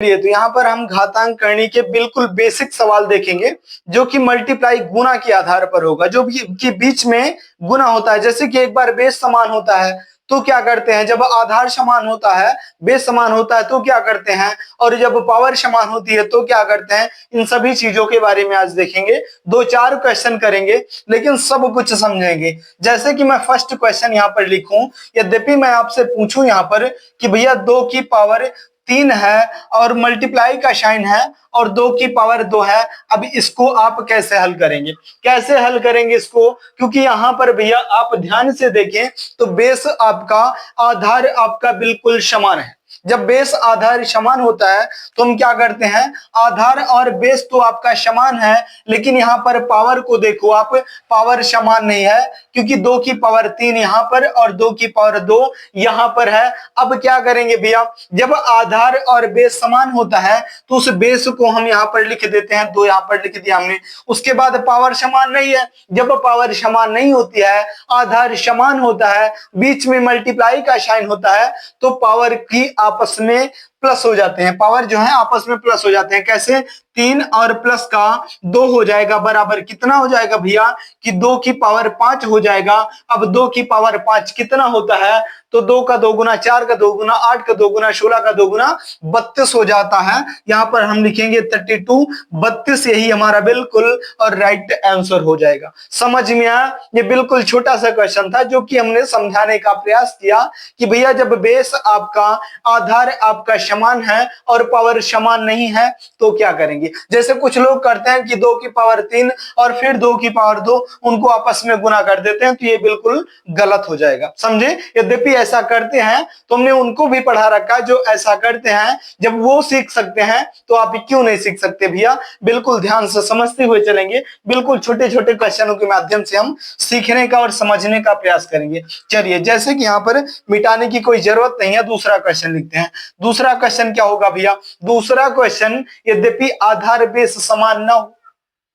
तो यहाँ पर हम घातांक करने के बिल्कुल बेसिक सवाल देखेंगे जो कि मल्टीप्लाई गुणा के आधार पर होगा, जो भी कि बीच में गुणा होता है। जैसे कि एक बार बेस समान होता है तो क्या करते हैं, जब आधार समान होता है, बेस समान होता है तो क्या करते हैं, और जब पावर समान होती है तो क्या करते हैं। इन सभी चीजों के बारे में आज देखेंगे, 2-4 क्वेश्चन करेंगे लेकिन सब कुछ समझेंगे। जैसे कि मैं फर्स्ट क्वेश्चन यहाँ पर लिखूं, यद्यपि मैं आपसे पूछूं यहाँ पर कि भैया 2 की पावर 3 है और मल्टीप्लाई का साइन है और 2 की पावर 2 है, अब इसको आप कैसे हल करेंगे, कैसे हल करेंगे इसको। क्योंकि यहाँ पर भैया आप ध्यान से देखें तो बेस आपका, आधार आपका बिल्कुल समान है। जब बेस आधार समान होता है तो हम क्या करते हैं, आधार और बेस तो आपका समान है लेकिन यहाँ पर पावर को देखो आप, पावर समान नहीं है क्योंकि 2 की पावर 3 यहाँ पर और 2 की पावर 2 यहाँ पर है। अब क्या करेंगे भैया, जब आधार और बेस समान होता है तो उस बेस को हम यहाँ पर लिख देते हैं, 2 यहाँ पर लिख दिया हमने। उसके बाद पावर समान नहीं है, जब पावर समान नहीं होती है, आधार समान होता है, बीच में मल्टीप्लाई का साइन होता है तो पावर की आपस में प्लस हो जाते हैं, पावर जो है आपस में प्लस हो जाते हैं। कैसे, 3 और प्लस का 2 हो जाएगा बराबर कितना हो जाएगा भैया कि 2 की पावर 5 हो जाएगा। अब 2 की पावर 5 कितना होता है, तो 2 का 2 गुना, 4 का 2 गुना, 8 का 2 गुना, 16 का 2 गुना 32 हो जाता है। यहाँ पर हम लिखेंगे 32, 32 यही हमारा बिल्कुल और राइट आंसर हो जाएगा। समझ में आया, ये बिल्कुल छोटा सा क्वेश्चन था जो कि हमने समझाने का प्रयास किया कि भैया जब बेस आपका, आधार आपका समान है और पावर समान नहीं है तो क्या करेंगे। जैसे कुछ लोग करते हैं कि 2 की पावर 3 और फिर 2 की पावर 2 उनको आपस में गुना कर देते हैं, तो ये बिल्कुल गलत हो जाएगा, समझे। यद्यपि ऐसा करते हैं तो हमने उनको भी पढ़ा रखा जो ऐसा करते हैं, जब वो सीख सकते हैं तो आप क्यों नहीं सीख सकते भैया। बिल्कुल ध्यान से समझते हुए चलेंगे, बिल्कुल छोटे छोटे क्वेश्चनों के माध्यम से हम सीखने का और समझने का प्रयास करेंगे। चलिए, जैसे कि यहाँ पर मिटाने की कोई जरूरत नहीं है, दूसरा क्वेश्चन लिखते हैं। दूसरा क्वेश्चन क्या होगा भैया, दूसरा क्वेश्चन यद्यपि आधार बेस समान ना हो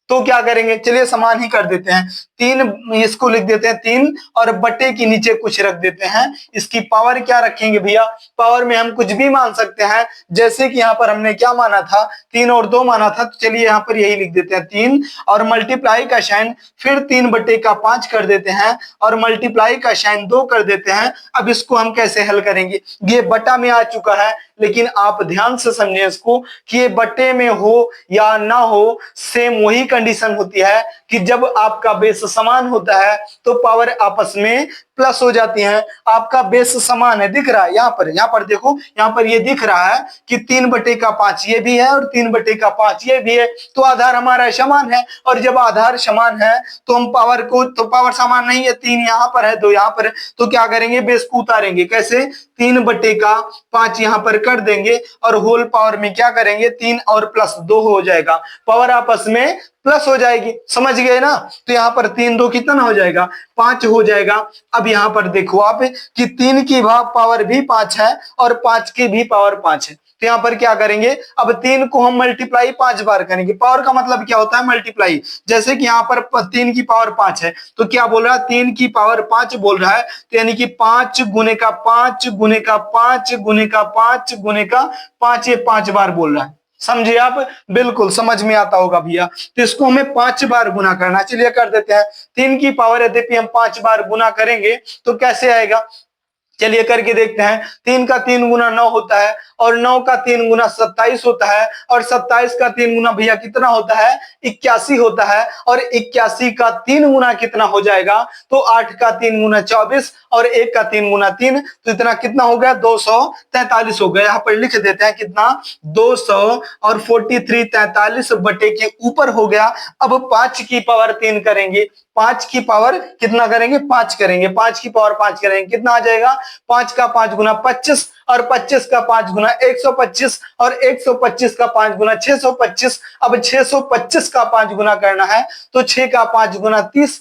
तो क्या करेंगे, चलिए समान ही कर देते हैं। 3 इसको लिख देते हैं 3 और बटे के नीचे कुछ रख देते हैं। इसकी पावर क्या रखेंगे भैया, पावर में हम कुछ भी मान सकते हैं। जैसे कि यहाँ पर हमने क्या माना था, 3 और 2 माना था, तो चलिए यहाँ पर यही लिख देते हैं 3 और मल्टीप्लाई का साइन फिर 3 बटे का 5 कर देते हैं और मल्टीप्लाई का साइन 2 कर देते हैं। अब इसको हम कैसे हल करेंगे, ये बटा में आ चुका है लेकिन आप ध्यान से समझें इसको कि ये बटे में हो या ना हो, सेम वही कंडीशन होती है कि जब आपका बेस समान होता है तो पावर आपस में प्लस हो जाती है। आपका बेस समान है, दिख रहा है यहाँ पर देखो, यहाँ पर ये दिख रहा है कि 3 बटे का 5 ये भी है और 3 बटे का 5 ये भी है, तो आधार हमारा समान है। और जब आधार समान है तो हम पावर को, तो पावर समान नहीं है, 3 यहाँ पर है 2 यहाँ पर है, तो क्या करेंगे, बेस को उतारेंगे। कैसे, 3 बटे का 5 यहाँ पर कर देंगे और होल पावर में क्या करेंगे, 3 और प्लस 2 हो जाएगा, पावर आपस में प्लस हो जाएगी। समझ गए ना, तो यहाँ पर 3 2 कितना हो जाएगा, 5 हो जाएगा। अब यहाँ पर देखो आप कि 3 की पावर भी 5 है और 5 की भी पावर 5 है, तो यहाँ पर क्या करेंगे, अब 3 को हम मल्टीप्लाई 5 बार करेंगे। पावर का मतलब क्या होता है, मल्टीप्लाई। जैसे कि यहाँ पर 3 की पावर 5 है तो क्या बोल रहा है, 3 की पावर 5 बोल रहा है, तो यानी कि 5 गुने का 5 गुने का 5 गुने का 5 गुने का 5, ये 5 बार बोल रहा है। समझिए आप, बिल्कुल समझ में आता होगा भैया। तो इसको हमें 5 बार गुना करना, चलिए कर देते हैं। 3 की पावर यद्यपि हम 5 बार गुना करेंगे तो कैसे आएगा, चलिए करके देखते हैं। 3 का 3 गुना 9 होता है और 9 का 3 गुना 27 होता है और 27 का 3 गुना भैया कितना होता है, 81 होता है। और 81 का 3 गुना कितना हो जाएगा, तो 8 का 3 गुना 24 और 1 का 3 गुना 3, तो इतना कितना हो गया, 243 हो गया। यहाँ पर लिख देते हैं कितना, 200 और 43 43 बटे के ऊपर हो गया। अब 5 की पावर 3 करेंगे, 5 की पावर कितना करेंगे, 5 करेंगे, 5 की पावर 5 करेंगे, कितना आ जाएगा, 5 का 5 गुना 25 और 25 का 5 गुना 125 और 125 का 5 गुना 625। अब 625 का 5 गुना करना है तो 6 का 5 गुना 30,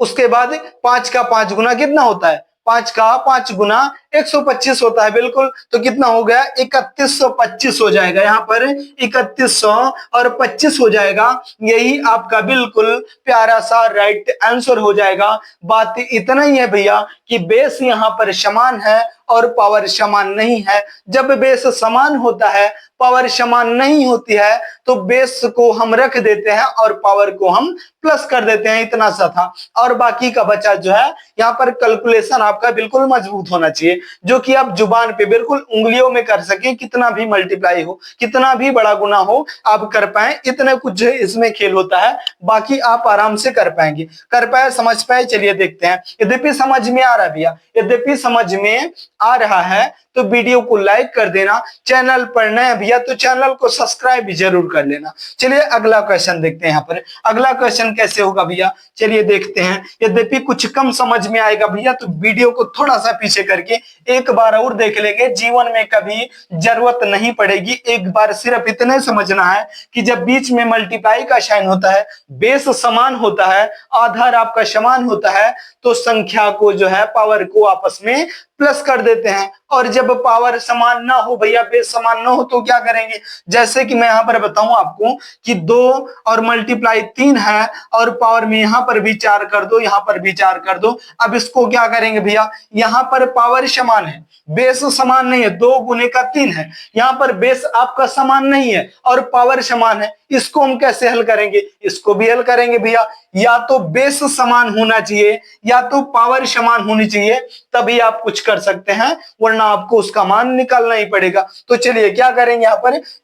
उसके बाद 5 का 5 गुना कितना होता है, 5 का 5 गुना 125 होता है बिल्कुल, तो कितना हो गया 3125 हो जाएगा, यहाँ पर 3100 और 25 हो जाएगा। यही आपका बिल्कुल प्यारा सा राइट आंसर हो जाएगा। बात इतना ही है भैया कि बेस यहाँ पर समान है और पावर समान नहीं है। जब बेस समान होता है, पावर समान नहीं होती है, तो बेस को हम रख देते हैं और पावर को हम प्लस कर देते हैं, इतना सा था। और बाकी का बचा जो है, यहाँ पर कैलकुलेशन आपका बिल्कुल मजबूत होना चाहिए, जो कि आप जुबान पे बिल्कुल उंगलियों में कर सकें, कितना भी मल्टीप्लाई हो, कितना भी बड़ा गुना हो, आप कर पाए, इतने कुछ इसमें खेल होता है, बाकी आप आराम से कर पाएंगे। कर पाए, समझ पाए, चलिए देखते हैं। यद्यपि समझ में आ रहा है भैया, यद्यपि समझ में आ रहा है तो वीडियो को लाइक कर देना। चैनल पर नए भैया तो चैनल को सब्सक्राइब भी जरूर कर लेना। चलिए अगला क्वेश्चन देखते हैं। यहाँ पर अगला क्वेश्चन कैसे होगा भैया, चलिए देखते हैं। यद्यपि कुछ कम समझ में आएगा भैया, तो वीडियो को थोड़ा सा पीछे करके एक बार और देख लेंगे, जीवन में कभी जरूरत नहीं पड़ेगी। एक बार सिर्फ इतने समझना है कि जब बीच में मल्टीप्लाई का साइन होता है, बेस समान होता है, आधार आपका समान होता है, तो संख्या को जो है, पावर को आपस में प्लस कर देते हैं। और जब पावर समान ना हो भैया, बेस समान ना हो, तो क्या करेंगे, जैसे कि मैं यहाँ पर बताऊं आपको कि 2 और मल्टीप्लाई 3 है, और पावर में यहाँ पर भी 4 कर दो, यहाँ पर भी 4 कर दो। अब इसको क्या करेंगे भैया, यहाँ पर पावर समान है, बेस समान नहीं है, 2 गुने का 3 है, यहाँ पर बेस आपका समान नहीं है और पावर समान है। इसको हम कैसे हल करेंगे, इसको भी हल करेंगे भैया। या तो बेस समान होना चाहिए या तो पावर समान होनी चाहिए, तभी आप कुछ कर सकते हैं, वरना आपको उसका मान निकालना ही पड़ेगा। तो चलिए क्या करेंगे,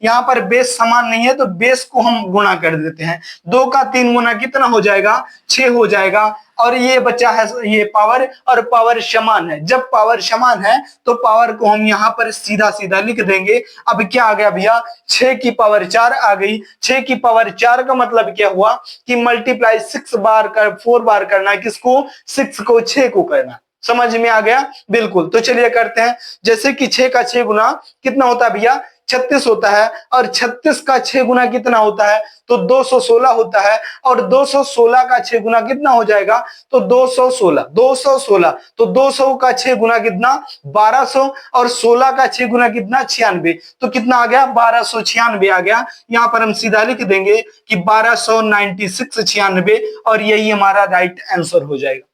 यहाँ पर बेस समान नहीं है, तो बेस को हम गुणा कर देते हैं। 2 का 3 गुना कितना हो जाएगा, 6 हो जाएगा। और ये बचा है ये पावर, और पावर समान है। जब पावर समान है तो पावर को हम यहाँ पर सीधा सीधा लिख देंगे। अब क्या आ गया भैया, 6 की पावर 4 आ गई। 6 की पावर 4 का मतलब क्या हुआ कि मल्टीप्लाई 4 बार करना है, किसको, 6 को 6 को करना। समझ में आ गया, बिल्कुल। तो चलिए करते हैं। जैसे कि 6 का 6 गुना कितना होता है भैया, 36 होता है, और 36 का 6 गुना कितना होता है, तो 216 होता है। और 216 का 6 गुना कितना हो जाएगा, तो 216 तो 200 का 6 गुना कितना, 1200, और 16 का 6 गुना कितना, 96। तो कितना आ गया, 1296 आ गया। यहाँ पर हम सीधा लिख देंगे कि 1296 और यही हमारा राइट आंसर हो जाएगा।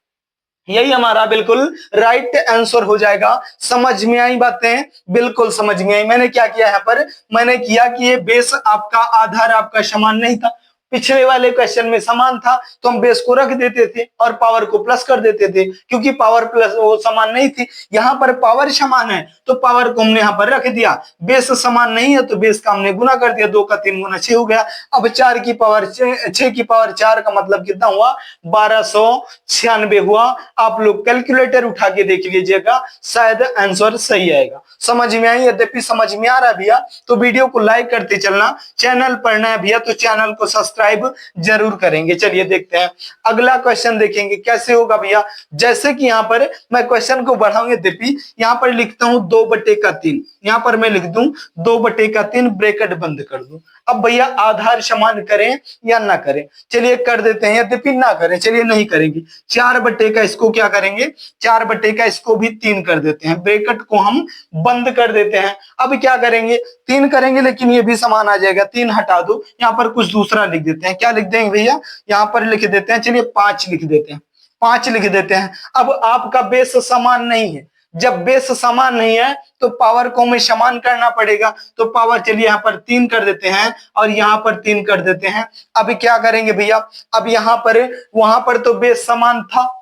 यही हमारा बिल्कुल राइट आंसर हो जाएगा। समझ में आई बातें, बिल्कुल समझ में आई। मैंने क्या किया यहाँ पर, मैंने किया कि ये बेस आपका, आधार आपका समान नहीं था, पिछले वाले क्वेश्चन में समान था, तो हम बेस को रख देते थे और पावर को प्लस कर देते थे, क्योंकि पावर प्लस वो समान नहीं थी। यहाँ पर पावर समान है तो पावर को हमने यहाँ पर रख दिया, बेस समान नहीं है तो बेस का हमने गुना कर दिया, 2 का 3 गुना 6 हो गया। अब 6 की पावर 4 का मतलब कितना हुआ, 1296 हुआ। आप लोग कैलकुलेटर उठा के देख लीजिएगा, शायद आंसर सही आएगा। समझ में आई, यद्यपि समझ में आ रहा है भैया तो वीडियो को लाइक करते चलना। चैनल पर नया भैया तो चैनल को सब्सक्राइब जरूर करेंगे। चलिए देखते हैं अगला क्वेश्चन, देखेंगे कैसे होगा भैया। जैसे कि यहाँ पर मैं क्वेश्चन को बढ़ाऊंगा, यद्यपि यहाँ पर लिखता हूं 2/3, यहाँ पर मैं लिख दूं 2/3, ब्रैकेट बंद कर दूं। अब भैया आधार समान करें या ना करें, चलिए कर देते हैं। यद्यपि ना करें, चलिए नहीं करेंगे। 4 का इसको क्या करेंगे, 4 का इसको भी 3 कर देते हैं, ब्रैकेट को हम बंद कर देते हैं। अब क्या करेंगे, 3 करेंगे, लेकिन ये भी समान आ जाएगा, 3 हटा दो, यहाँ पर कुछ दूसरा लिख देते हैं। क्या लिख देंगे भैया, यहाँ पर लिख देते हैं, चलिए 5 लिख देते हैं, 5 लिख देते हैं। अब आपका बेस समान नहीं है, जब बेस समान नहीं है तो पावर को हमें समान करना पड़ेगा। तो पावर चलिए यहाँ पर 3 कर देते हैं और यहाँ पर 3 कर देते हैं। अब क्या करेंगे भैया, अब यहाँ पर, वहां पर तो बेस समान था,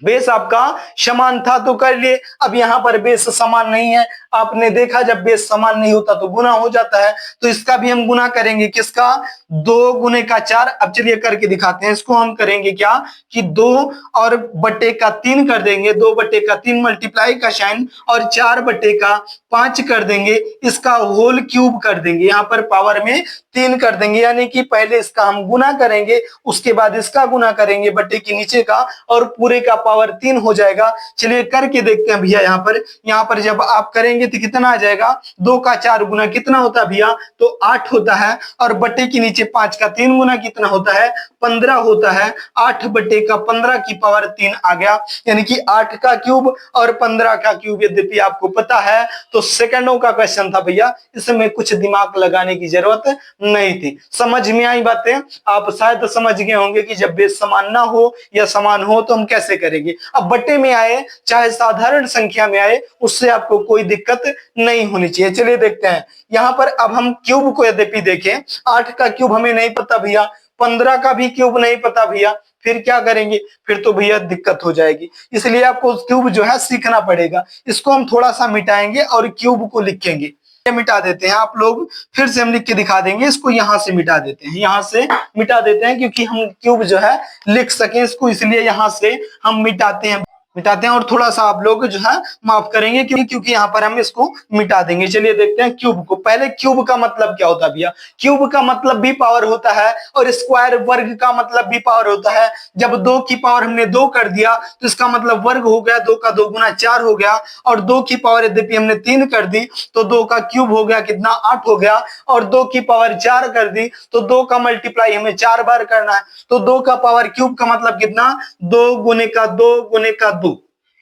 बेस आपका समान था तो कर लिए। अब यहाँ पर बेस समान नहीं है, आपने देखा जब बेस समान नहीं होता तो गुना हो जाता है, तो इसका भी हम गुना करेंगे। किसका, 2 गुने का 4। अब चलिए करके दिखाते हैं। इसको हम करेंगे क्या कि 2 और बटे का 3 कर देंगे, 2/3 मल्टीप्लाई का साइन, और 4/5 कर देंगे, इसका होल क्यूब कर देंगे, यहाँ पर पावर में 3 कर देंगे। यानी कि पहले इसका हम गुना करेंगे, उसके बाद इसका गुना करेंगे बटे के नीचे का, और पूरे का पावर 3 हो जाएगा। चलिए करके देखते हैं भैया। यहाँ पर जब आप करेंगे तो कितना आ जाएगा, 2 का 4 गुना कितना होता है भैया, तो 8 होता है। और बटे के नीचे 5 का 3 गुना कितना होता है, 15 होता है। 8 बटे का 15 की पावर 3 आ गया, यानी कि 8 का क्यूब और 15 का क्यूब। यद्यपि आपको पता है तो सेकंडों का क्वेश्चन था भैया, इसमें कुछ दिमाग लगाने की जरूरत नहीं थी। समझ में आई बातें? आप शायद समझ गए होंगे कि जब बेस समान ना हो या समान हो तो हम कैसे करेंगे। अब बटे में आए चाहे साधारण संख्या में आए, उससे आपको कोई दिक्कत नहीं होनी चाहिए। चलिए देखते हैं यहाँ पर। अब हम क्यूब को यद्यपि देखें, 8 का क्यूब हमें नहीं पता भैया, 15 का भी क्यूब नहीं पता भैया, फिर क्या करेंगे, फिर तो भैया दिक्कत हो जाएगी। इसलिए आपको क्यूब जो है सीखना पड़ेगा। इसको हम थोड़ा सा मिटाएंगे और क्यूब को लिखेंगे। ये मिटा देते हैं आप लोग, फिर से हम लिख के दिखा देंगे। इसको यहाँ से मिटा देते हैं, यहाँ से मिटा देते हैं, क्योंकि हम क्यूब जो है लिख सकें इसको, इसलिए यहाँ से हम मिटाते हैं। और थोड़ा सा आप लोग जो है माफ करेंगे, क्योंकि यहाँ पर हम इसको मिटा देंगे। चलिए देखते हैं क्यूब को। पहले क्यूब का मतलब क्या होता है भैया, क्यूब का मतलब भी पावर होता है और स्क्वायर वर्ग का मतलब भी पावर होता है। जब 2 की पावर हमने 2 कर दिया तो इसका मतलब वर्ग हो गया, 2 का 2 गुना 4 हो गया। और 2 की पावर यद्यपि हमने 3 कर दी तो 2 का क्यूब हो गया कितना, 8 हो गया। और 2 की पावर 4 कर दी तो 2 का मल्टीप्लाई हमें 4 बार करना है, तो 2 का पावर क्यूब का मतलब कितना, 2 गुने का 2 गुने का 2,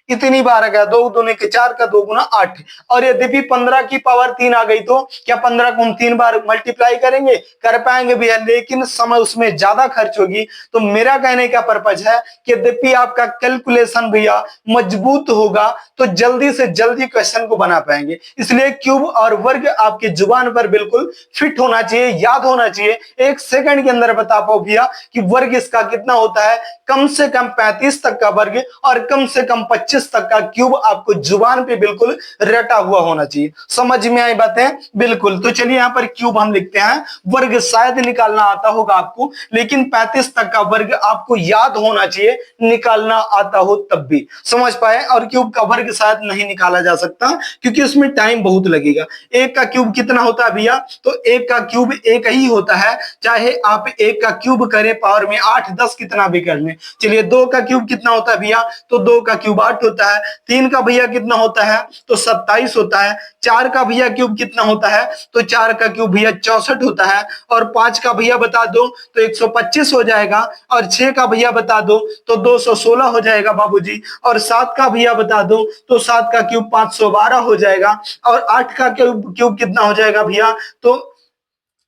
इतनी बार आ गया। 2 दूने के 4 का 2 गुना 8। और यद्यपि 15 की पावर 3 आ गई तो क्या 15 को हम 3 बार मल्टीप्लाई करेंगे, कर पाएंगे भैया, लेकिन समय उसमें ज्यादा खर्च होगी। तो मेरा कहने का पर्पज है कि यद्यपि आपका कैलकुलेशन भैया मजबूत होगा तो जल्दी से जल्दी क्वेश्चन को बना पाएंगे। इसलिए क्यूब और वर्ग आपकी जुबान पर बिल्कुल फिट होना चाहिए, याद होना चाहिए। 1 सेकंड के अंदर बता पाओ भैया कि वर्ग इसका कितना होता है, कम से कम 35 तक का वर्ग और कम से कम 25 तक का क्यूब आपको जुबान पे बिल्कुल रटा हुआ होना चाहिए। समझ में आई बातें? बिल्कुल। तो चलिए यहाँ पर क्यूब हम लिखते हैं। वर्ग शायद निकालना आता होगा आपको, लेकिन 35 तक का वर्ग आपको याद होना चाहिए, निकालना आता हो तब भी। समझ पाए? और क्यूब का वर्ग शायद नहीं निकाला जा सकता क्योंकि उसमें टाइम बहुत लगेगा। 1 का क्यूब कितना होता है भैया, तो 1 का क्यूब 1 ही होता है, चाहे आप 1 का क्यूब करें पावर में 8 10 कितना भी कर लें। चलिए 2 का क्यूब कितना होता है भैया, तो 2 का क्यूब 8 होता है। 3 का भैया कितना होता है, तो 27 होता है। 4 का भैया क्यूब कितना होता है, तो 4 का क्यूब भैया 64 होता है। और 5 का भैया बता दो तो 125 हो जाएगा। और 6 का भैया बता दो तो 216 हो जाएगा बाबूजी। और 7 का भैया बता दो तो 7 का क्यूब 512 हो जाएगा। और 8 का क्यूब कितना हो जाएगा भैया, तो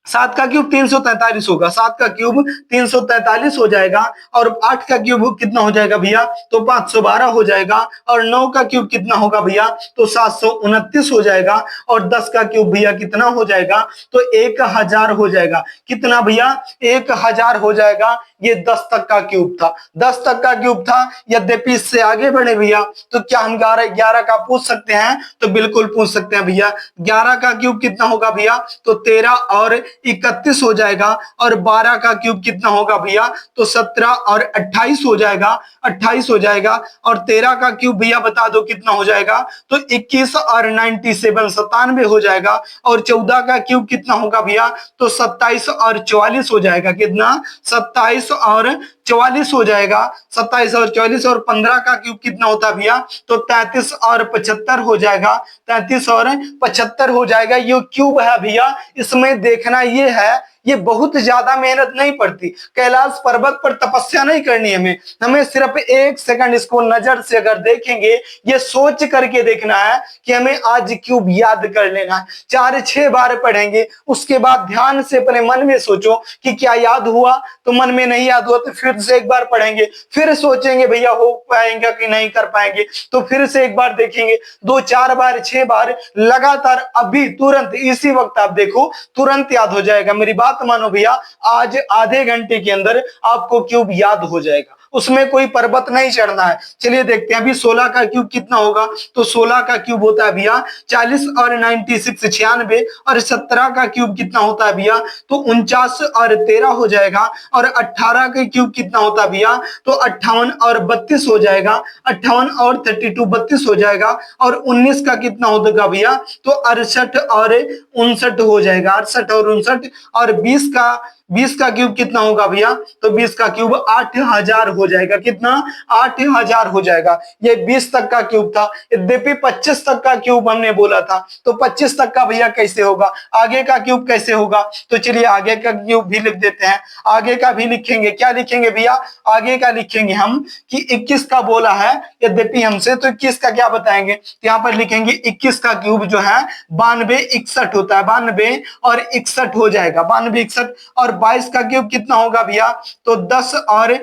7 का क्यूब 343 होगा। 7 का क्यूब 343 हो जाएगा। और 8 का क्यूब कितना हो जाएगा भैया, तो 512 हो जाएगा। और 9 का क्यूब कितना होगा भैया, तो 729 हो जाएगा। और 10 का क्यूब भैया कितना हो जाएगा, तो 1000 हो जाएगा। कितना भैया, 1000 हो जाएगा। ये 10 तक का क्यूब था, 10 तक का क्यूब था। यद्यपि इससे आगे बढ़े भैया तो क्या हम 11 का पूछ सकते हैं, तो बिल्कुल पूछ सकते हैं भैया। 11 का क्यूब कितना होगा भैया, तो 13 और 31 हो जाएगा। और 12 का क्यूब कितना होगा भैया, तो 17 और 28 हो जाएगा, 28 हो जाएगा। और 13 का क्यूब भैया बता दो कितना हो जाएगा, तो 21 और 97 97 हो जाएगा। और 14 का क्यूब कितना होगा भैया, तो 27 और 44 हो जाएगा। कितना, 27 और 44 हो जाएगा। 27 और 44। और 15 का क्यूब कितना होता है भैया, तो 33 और 75 हो जाएगा। 33 और 75 हो जाएगा। ये क्यूब है भैया, इसमें देखना ये है, ये बहुत ज्यादा मेहनत नहीं पड़ती। कैलाश पर्वत पर तपस्या नहीं करनी है हमें सिर्फ 1 सेकंड इसको नजर से अगर देखेंगे, ये सोच करके देखना है कि हमें आज क्यूब याद कर लेना है। 4-6 बार पढ़ेंगे, उसके बाद ध्यान से अपने मन में सोचो कि क्या याद हुआ, तो मन में नहीं याद हुआ तो फिर से एक बार पढ़ेंगे, फिर सोचेंगे भैया हो पाएंगे कि नहीं कर पाएंगे, तो फिर से एक बार देखेंगे, 2-4 बार 6 बार लगातार, अभी तुरंत इसी वक्त आप देखो, तुरंत याद हो जाएगा। मेरी बात मानो भैया, आज आधे घंटे के अंदर आपको क्यूब याद हो जाएगा, उसमें कोई पर्वत नहीं चढ़ना है। चलिए देखते हैं अभी 16 का क्यूब कितना होगा, तो 16 का क्यूब होता है भैया 40 और 96 96। और 17 का क्यूब कितना होता है भैया, तो 49 और 13 हो जाएगा। और 18 का क्यूब कितना होता है भैया, तो 58 और 32 हो जाएगा। 58 और 32 32 हो जाएगा। और 19 का कितना होगा भैया, तो 68 और 59 हो जाएगा। 68 और 59। और 20 का क्यूब कितना होगा भैया, तो 20 का क्यूब 8000 हो हो जाएगा। कितना? 8000 हो जाएगा। ये 20 तक का क्यूब था। यद्यपि 25 तक का क्यूब हमने बोला था, तो 25 तक का भैया कैसे होगा, आगे का क्यूब कैसे होगा? तो चलिए आगे का क्यूब भी लिख देते हैं। आगे का भी लिखेंगे। क्या लिखेंगे भैया? आगे का लिखेंगे हम कि 21 का बोला है यद्यपि हमसे, तो 21 का क्या बताएंगे? तो यहाँ पर लिखेंगे 21 का क्यूब जो है 92 61 होता है। 92 और 61 हो जाएगा। 92 61 और 22 का क्यूब कितना होगा भैया? तो 10 और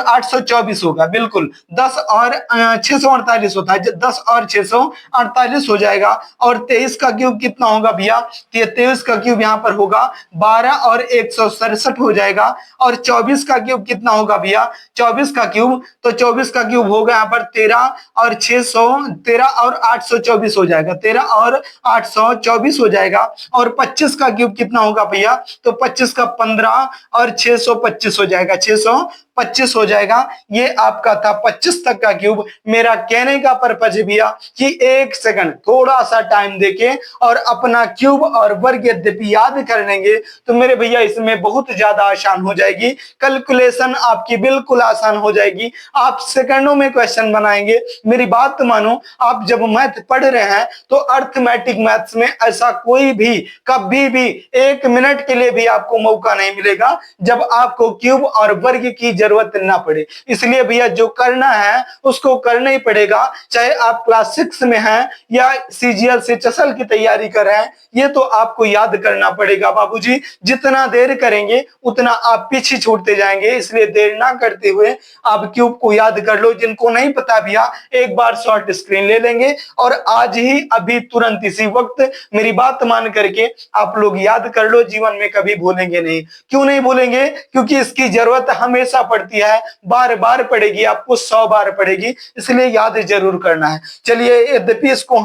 824 होगा। बिल्कुल 10 और 648 होता है। 10 और 648 हो जाएगा। और 23 का क्यूब कितना होगा भैया? 23 का क्यूब यहाँ पर होगा 12 और 167 हो जाएगा। और 24 का क्यूब कितना होगा भैया? 24 का क्यूब, तो 24 का क्यूब होगा यहाँ पर 13 और 824 हो जाएगा। 13 और 824 हो जाएगा। और 25 का क्यूब कितना होगा भैया? तो 25 का 15 और 625 हो जाएगा। 625 हो जाएगा। ये आपका था 25 तक का क्यूब। मेरा कहने का पर्पज है भैया कि 1 सेकंड थोड़ा सा टाइम देके और अपना क्यूब और वर्ग यद्यपि याद कर लेंगे तो मेरे भैया इसमें बहुत ज्यादा आसान हो जाएगी। कैलकुलेशन आपकी बिल्कुल आसान हो जाएगी। आप सेकंडों में क्वेश्चन बनाएंगे। मेरी बात मानो, आप जब मैथ पढ़ रहे हैं तो अर्थमेटिक मैथ्स में ऐसा कोई भी कभी भी 1 मिनट के लिए भी आपको मौका नहीं मिलेगा जब आपको क्यूब और वर्ग की जरूरत ना पड़े। इसलिए भैया जो करना है उसको करना ही पड़ेगा, चाहे आप क्लास 6 में हैं या सीजीएल से चसल की तैयारी कर रहे हैं। ये तो आपको याद करना पड़ेगा बाबूजी। जितना देर करेंगे उतना आप पीछे छूटते जाएंगे। इसलिए देर ना करते हुए आप क्यूब को याद कर लो। जिनको नहीं पता भैया एक बार शॉर्ट स्क्रीन ले लेंगे और आज ही अभी तुरंत इसी वक्त मेरी बात मान करके आप लोग याद कर लो। जीवन में कभी भूलेंगे नहीं। क्यों नहीं भूलेंगे? क्योंकि इसकी जरूरत हमेशा पड़ती है। बार बार पड़ेगी, आपको 100 बार पड़ेगी। इसलिए याद जरूर करना है। चलिए यद्यपि इसको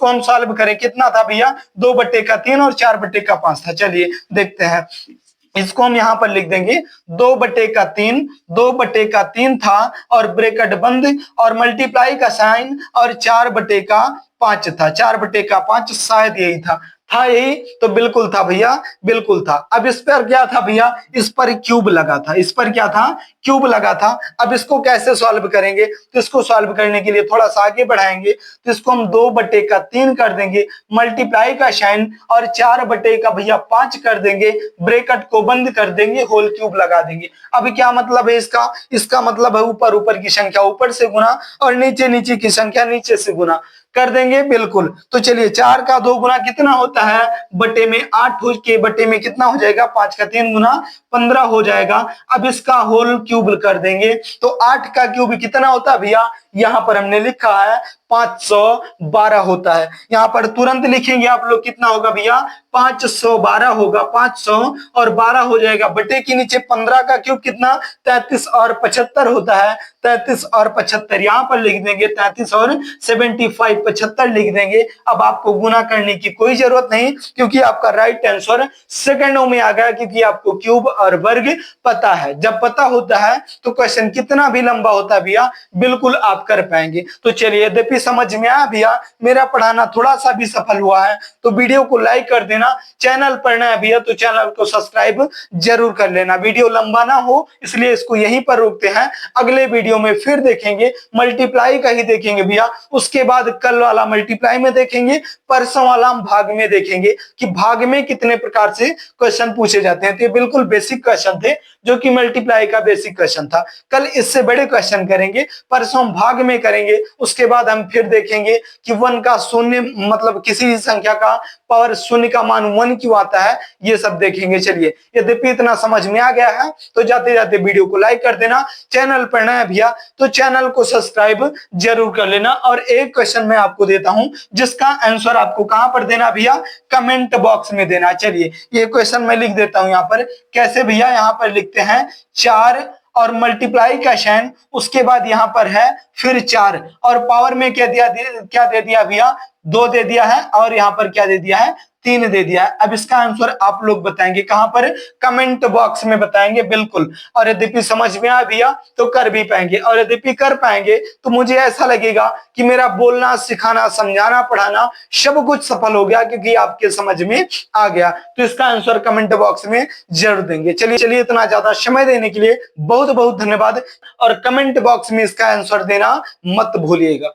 हम सॉल्व करें। कितना था भैया? 2/3 और 4/5 था। चलिए देखते हैं। इसको हम यहां पर लिख देंगे 2/3। 2/3 था और ब्रैकेट बंद और मल्टीप्लाई का साइन और 4/5 था। 4/5 शायद यही था यही, तो बिल्कुल था भैया, बिल्कुल था। अब इस पर क्या था भैया? इस पर क्यूब लगा था। इस पर क्या था? क्यूब लगा था। अब इसको कैसे सॉल्व करेंगे? तो इसको सॉल्व करने के लिए थोड़ा सा आगे बढ़ाएंगे। तो इसको हम 2/3 कर देंगे, मल्टीप्लाई का साइन और 4/5 कर देंगे, ब्रैकेट को बंद कर देंगे, होल क्यूब लगा देंगे। अब क्या मतलब है इसका? इसका मतलब है ऊपर ऊपर की संख्या ऊपर से गुना और नीचे नीचे की संख्या नीचे से गुना कर देंगे। बिल्कुल। तो चलिए 4 का 2 गुना कितना होता है? बटे में 8 के बटे में कितना हो जाएगा? 5 का 3 गुना 15 हो जाएगा। अब इसका होल क्यूब कर देंगे तो 8 का क्यूब कितना होता है भैया? यहां पर हमने लिखा है 512 होता है। यहां पर तुरंत लिखेंगे आप लोग कितना होगा भैया? 512 होगा। 500 और 12 हो जाएगा। बटे के नीचे 15 का क्यूब कितना? 33 और 75 होता है। 33 और 75 यहां पर लिख देंगे। 33 और 75 75 लिख देंगे। अब आपको गुना करने की कोई जरूरत नहीं क्योंकि आपका राइट आंसर सेकंडों में आ गया, क्योंकि आपको क्यूब और वर्ग पता है। जब पता होता है तो क्वेश्चन कितना भी लंबा होता है भैया बिल्कुल आप कर पाएंगे। तो चलिए यद्यपि समझ में आया भैया, मेरा पढ़ाना थोड़ा सा भी सफल हुआ है तो वीडियो को लाइक कर देना। चैनल पर नया भैया तो चैनल को सब्सक्राइब जरूर कर लेना। वीडियो लंबा ना हो इसलिए इसको यहीं पर रोकते हैं। अगले वीडियो में फिर देखेंगे, मल्टीप्लाई का ही देखेंगे भैया। उसके बाद कल वाला मल्टीप्लाई में देखेंगे, परसों वाला हम भाग में देखेंगे कि भाग में कितने प्रकार से क्वेश्चन पूछे जाते हैं। तो ये बिल्कुल बेसिक क्वेश्चन थे जो कि मल्टीप्लाई का बेसिक क्वेश्चन था। कल इससे बड़े क्वेश्चन करेंगे, परसों हम भाग में करेंगे। उसके बाद हम फिर देखेंगे कि 1 का शून्य मतलब किसी संख्या का पावर शून्य का मान 1 क्यों आता है, ये सब देखेंगे। चलिए यद्यपि इतना समझ में आ गया है तो जाते जाते वीडियो को लाइक कर देना। चैनल पर नया भैया तो चैनल को सब्सक्राइब जरूर कर लेना। और एक क्वेश्चन मैं आपको देता हूं जिसका आंसर आपको कहां पर देना भैया? कमेंट बॉक्स में देना। चलिए ये क्वेश्चन मैं लिख देता हूं यहाँ पर। कैसे भैया? यहाँ पर लिखते हैं 4 और मल्टीप्लाई का साइन, उसके बाद यहां पर है फिर 4 और पावर में क्या दे दिया भैया? 2 दे दिया है और यहां पर क्या दे दिया है? 3 दे दिया है। अब इसका आंसर आप लोग बताएंगे कहां पर, कमेंट बॉक्स में बताएंगे बिल्कुल। और यद्यपि समझ में आ गया तो कर भी पाएंगे, और यद्यपि कर पाएंगे तो मुझे ऐसा लगेगा कि मेरा बोलना, सिखाना, समझाना, पढ़ाना सब कुछ सफल हो गया, क्योंकि आपके समझ में आ गया। तो इसका आंसर कमेंट बॉक्स में जरूर देंगे। चलिए इतना ज्यादा समय देने के लिए बहुत बहुत धन्यवाद, और कमेंट बॉक्स में इसका आंसर देना मत भूलिएगा।